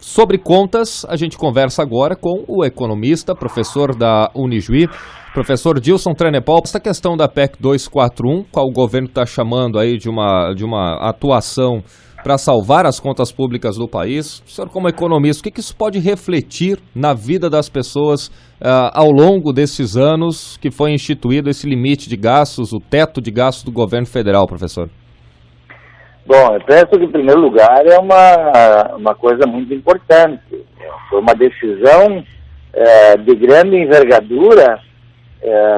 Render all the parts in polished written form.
Sobre contas, a gente conversa agora com o economista, professor da Unijuí, professor Dilson Trenepol. Essa questão da PEC 241, qual o governo está chamando aí de uma atuação para salvar as contas públicas do país. O senhor, como economista, o que isso pode refletir na vida das pessoas ao longo desses anos que foi instituído esse limite de gastos, o teto de gastos do governo federal, professor? Bom, eu penso que, em primeiro lugar, é uma coisa muito importante. Foi uma decisão de grande envergadura,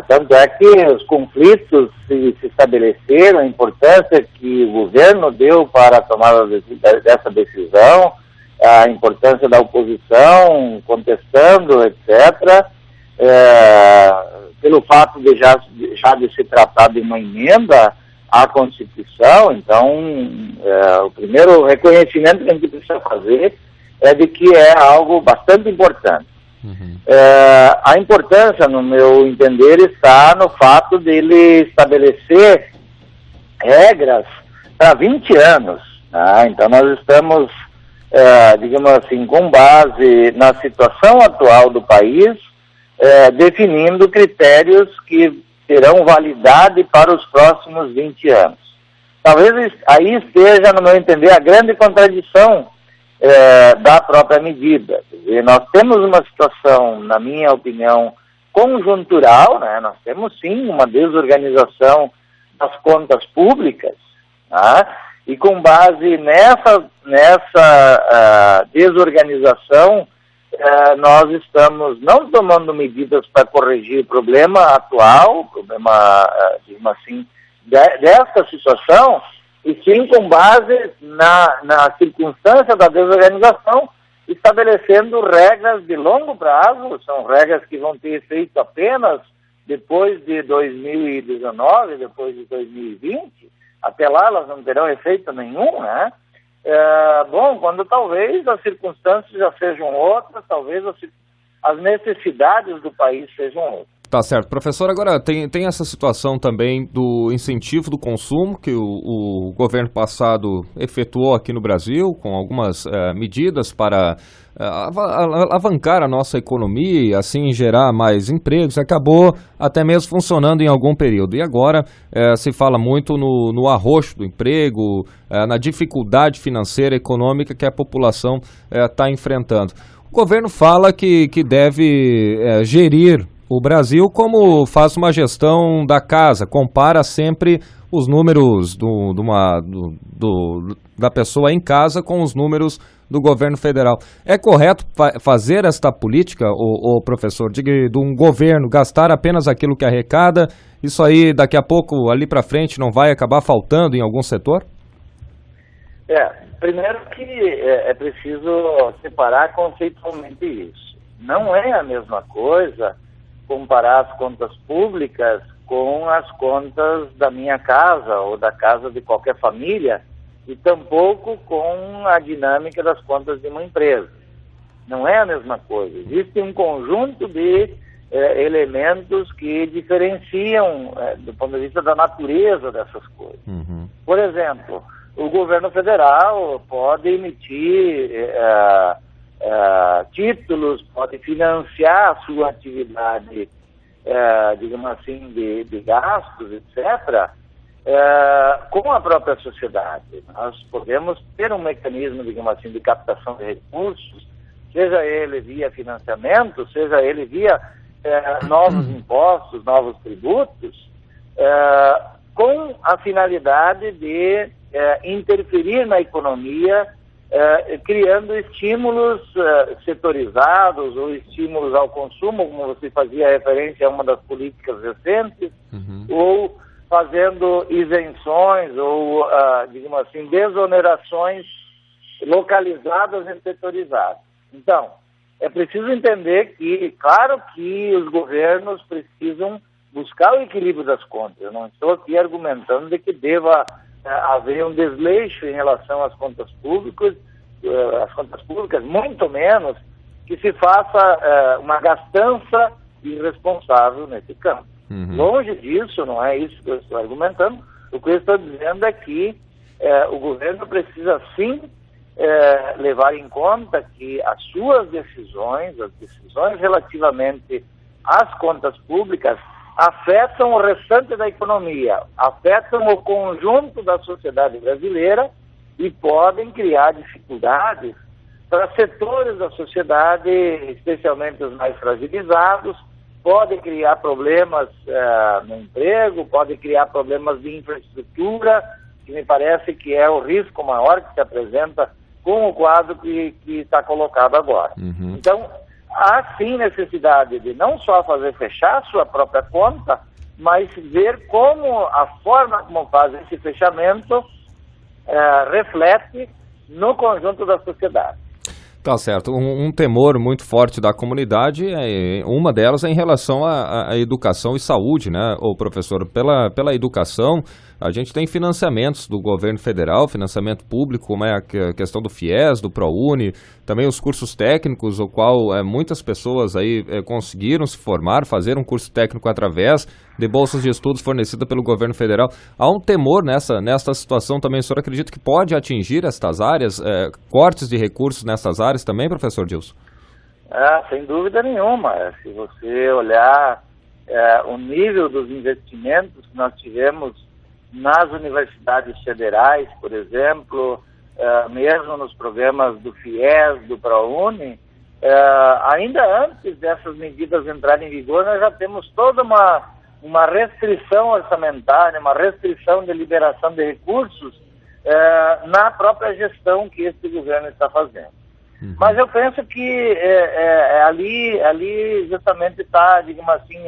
tanto é que os conflitos se estabeleceram, a importância que o governo deu para a tomada dessa decisão, a importância da oposição contestando, etc., pelo fato de já de se tratar de uma emenda à Constituição. Então, o primeiro reconhecimento que a gente precisa fazer é de que é algo bastante importante. Uhum. A importância, no meu entender, está no fato dele estabelecer regras para 20 anos. Né? Então, nós estamos, digamos assim, com base na situação atual do país, definindo critérios que terão validade para os próximos 20 anos. Talvez aí esteja, no meu entender, a grande contradição da própria medida. Quer dizer, nós temos uma situação, na minha opinião, conjuntural, né? Nós temos sim uma desorganização das contas públicas, tá? E com base nessa desorganização, nós estamos não tomando medidas para corrigir o problema atual, digamos assim, dessa situação, e sim com base na circunstância da desorganização, estabelecendo regras de longo prazo. São regras que vão ter efeito apenas depois de 2019, depois de 2020. Até lá elas não terão efeito nenhum, né? Quando talvez as circunstâncias já sejam outras, talvez as necessidades do país sejam outras. Tá certo. Professor, agora tem essa situação também do incentivo do consumo que o governo passado efetuou aqui no Brasil, com algumas medidas para alavancar a nossa economia e assim gerar mais empregos. Acabou até mesmo funcionando em algum período. E agora se fala muito no arroxo do emprego, na dificuldade financeira e econômica que a população está enfrentando. O governo fala que deve gerir o Brasil como faz uma gestão da casa, compara sempre os números da pessoa em casa com os números do governo federal. É correto fazer esta política, o professor, de um governo gastar apenas aquilo que arrecada? Isso aí, daqui a pouco, ali para frente, não vai acabar faltando em algum setor? Primeiro que é preciso separar conceitualmente isso. Não é a mesma coisa comparar as contas públicas com as contas da minha casa ou da casa de qualquer família, e tampouco com a dinâmica das contas de uma empresa. Não é a mesma coisa. Existe um conjunto de elementos que diferenciam do ponto de vista da natureza dessas coisas. Uhum. Por exemplo, o governo federal pode emitir títulos, pode financiar a sua atividade, digamos assim, de gastos, etc., com a própria sociedade. Nós podemos ter um mecanismo, digamos assim, de captação de recursos, seja ele via financiamento, seja ele via novos impostos, novos tributos, com a finalidade de interferir na economia, criando estímulos setorizados ou estímulos ao consumo, como você fazia referência a uma das políticas recentes, ou fazendo isenções ou, digamos assim, desonerações localizadas e setorizadas. Então, é preciso entender que, claro que os governos precisam buscar o equilíbrio das contas. Eu não estou aqui argumentando de que deva haver um desleixo em relação às contas públicas, muito menos que se faça uma gastança irresponsável nesse campo. Longe disso, não é isso que eu estou argumentando. O que eu estou dizendo é que o governo precisa sim levar em conta que as suas decisões, as decisões relativamente às contas públicas, afetam o restante da economia, afetam o conjunto da sociedade brasileira e podem criar dificuldades para setores da sociedade, especialmente os mais fragilizados, podem criar problemas no emprego, podem criar problemas de infraestrutura, que me parece que é o risco maior que se apresenta com o quadro que está colocado agora. Uhum. Então, há sim necessidade de não só fazer fechar a sua própria conta, mas ver como a forma como faz esse fechamento reflete no conjunto da sociedade. Tá certo. Um temor muito forte da comunidade, uma delas é em relação à educação e saúde, né, ô professor? Pela educação, a gente tem financiamentos do governo federal, financiamento público, como é a questão do FIES, do ProUni, também os cursos técnicos, o qual muitas pessoas aí conseguiram se formar, fazer um curso técnico através de bolsas de estudos fornecidas pelo governo federal. Há um temor nesta situação também. O senhor acredita que pode atingir estas áreas, cortes de recursos nessas áreas também, professor Dilson? Sem dúvida nenhuma. Se você olhar o nível dos investimentos que nós tivemos nas universidades federais, por exemplo, mesmo nos programas do FIES, do ProUni, ainda antes dessas medidas entrarem em vigor, nós já temos toda uma restrição orçamentária, uma restrição de liberação de recursos na própria gestão que esse governo está fazendo. Uhum. Mas eu penso que ali justamente está, digamos assim,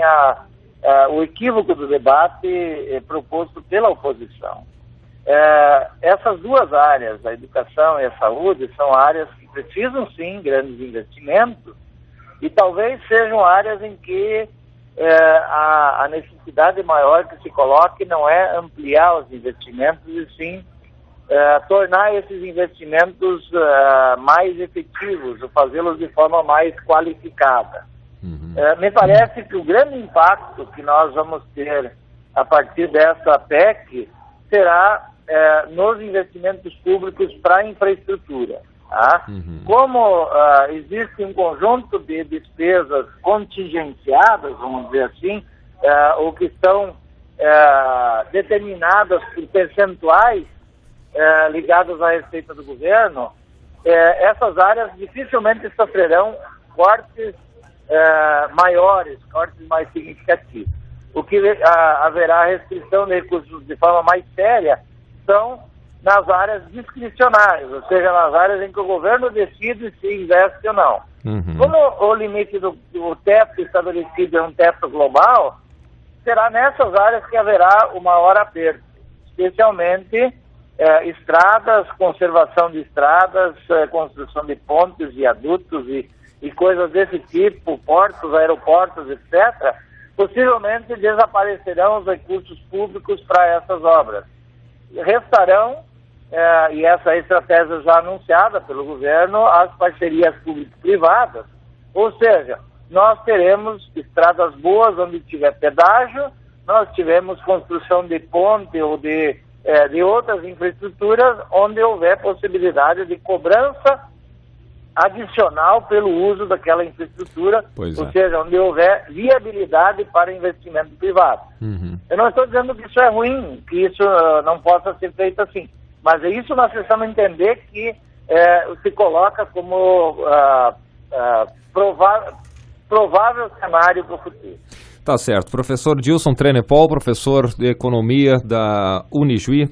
o equívoco do debate proposto pela oposição. Essas duas áreas, a educação e a saúde, são áreas que precisam sim grandes investimentos e talvez sejam áreas em que a necessidade maior que se coloque não é ampliar os investimentos e sim tornar esses investimentos mais efetivos, ou fazê-los de forma mais qualificada. Uhum. Me parece que o grande impacto que nós vamos ter a partir dessa PEC será nos investimentos públicos para a infraestrutura. Tá? Uhum. Como existe um conjunto de despesas contingenciadas, vamos dizer assim, ou que estão determinadas por percentuais ligados à receita do governo, essas áreas dificilmente sofrerão cortes maiores, cortes mais significativos. O que haverá restrição de recursos de forma mais séria são nas áreas discricionárias, ou seja, nas áreas em que o governo decide se investe ou não. Uhum. Como o limite do teto estabelecido é um teto global, será nessas áreas que haverá o maior aperto, especialmente estradas, conservação de estradas, construção de pontes, viadutos e coisas desse tipo, portos, aeroportos, etc., possivelmente desaparecerão os recursos públicos para essas obras. Restarão, e essa estratégia já anunciada pelo governo, as parcerias público-privadas, ou seja, nós teremos estradas boas onde tiver pedágio, nós tivemos construção de ponte ou de outras infraestruturas onde houver possibilidade de cobrança adicional pelo uso daquela infraestrutura, ou seja, onde houver viabilidade para investimento privado. Uhum. Eu não estou dizendo que isso é ruim, que isso não possa ser feito assim, mas é isso nós precisamos entender que se coloca como provável cenário para o futuro. Tá certo. Professor Dilson Trenepol, professor de Economia da Unijuí,